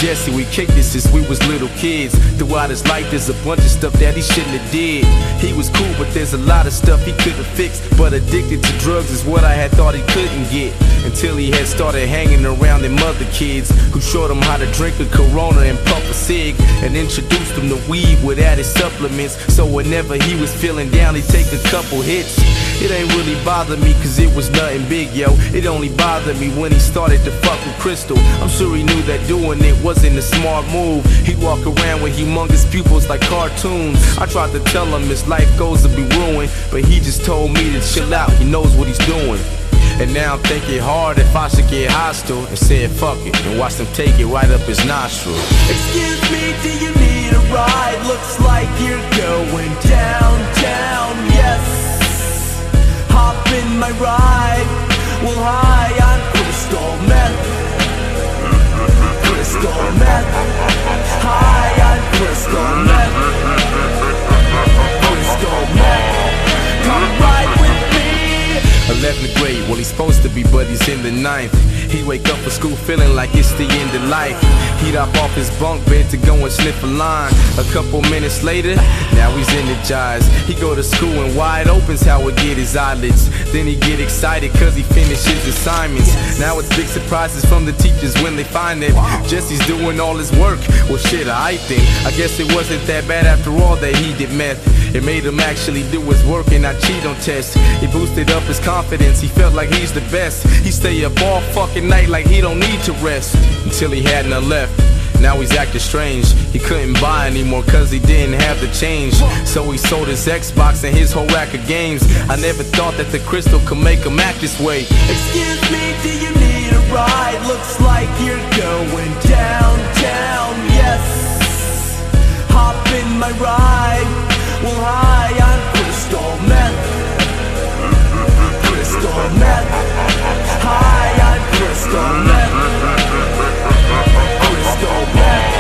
Jesse, we kicked it since we was little kids. Throughout his life there's a bunch of stuff that he shouldn't have did. He was cool, but there's a lot of stuff he couldn't fix. But addicted to drugs is what I had thought he couldn't get, until he had started hanging around them other kids who showed him how to drink a Corona and puff a cig, and introduced him to weed with added supplements. So whenever he was feeling down, he'd take a couple hits. It ain't really bothered me cause it was nothing big, yo. It only bothered me when he started to fuck with Crystal. I'm sure he knew that doing it wasn't a smart move. He'd walk around with humongous pupils like cartoons. I tried to tell him his life goes to be ruined, but he just told me to chill out, he knows what he's doing. And now I'm thinking hard if I should get hostile, and said fuck it, and watch them take it right up his nostril. Excuse me, do you need a ride? Looks like you're going downtown, yes. Hop in my ride, well hi, I'm crystal meth. Crystal meth. Hi, I'm crystal meth. Crystal meth. Come ride with me. 11th grade, well he's supposed to be, but he's in the 9th. He'd wake up for school feeling like it's the end of life. He'd hop off his bunk bed to go and sniff a line. A couple minutes later, now he's energized. He go to school and wide open's how he get his eyelids. Then he get excited cause he finished his assignments. Now it's big surprises from the teachers when they find that Jesse's doing all his work. Well shit, I think, I guess it wasn't that bad after all that he did meth. It made him actually do his work and not cheat on tests. It boosted up his confidence, he felt like he's the best. He stay up all fucking night like he don't need to rest, until he had none left. Now he's acting strange. He couldn't buy anymore cause he didn't have the change. So he sold his Xbox and his whole rack of games. I never thought that the crystal could make him act this way. Excuse me, do you need a ride? Looks like you're going downtown, yes. Hop in my ride, well hi, I'm crystal meth. Crystal meth. Hi, I'm crystal meth. Crystal meth.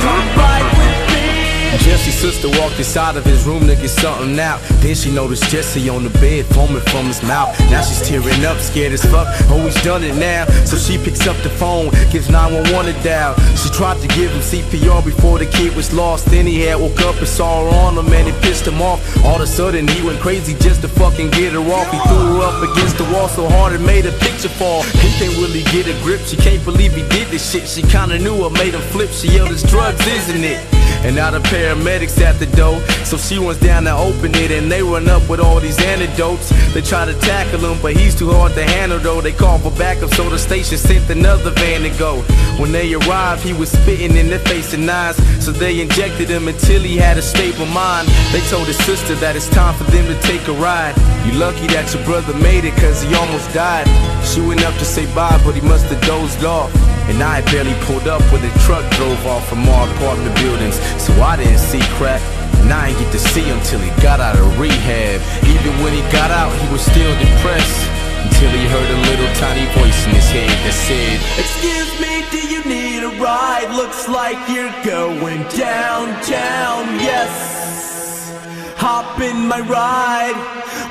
Come ride with me. Jesse's sister walked inside of his room to get something out. Then she noticed Jesse on the bed, foaming from his mouth. Now she's tearing up, scared as fuck. Oh, he's done it now. So she picks up the phone, gives 911 a dial. She tried to give him CPR before the kid was lost. Then he had woke up and saw her on him and it pissed him off. All of a sudden he went crazy just to fucking get her off. He threw her up against the wall so hard it made her picture fall. He can't really get a grip, she can't believe he did this shit. She kinda knew what made him flip, she yelled it's drugs, isn't it? And now the paramedics at the door, so she runs down to open it and they run up with all these antidotes. They try to tackle him, but he's too hard to handle though. They call for backup, so the station sent another van to go. When they arrived, he was spitting in their face and eyes, so they injected him until he had a stable mind. They told his sister that it's time for them to take a ride. You lucky that your brother made it, cause he almost died. She went up to say bye, but he must have dozed off. And I had barely pulled up when the truck drove off from our apartment buildings, so I didn't see crack. And I didn't get to see him till he got out of rehab. Even when he got out, he was still depressed, until he heard a little tiny voice in his head that said, excuse me, do you need a ride? Looks like you're going downtown, yes. Hop in my ride,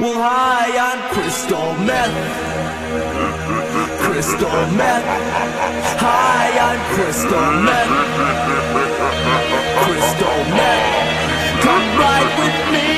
well hi, I'm crystal meth. Crystal meth. Hi, I'm crystal meth. Crystal meth. Come ride with me.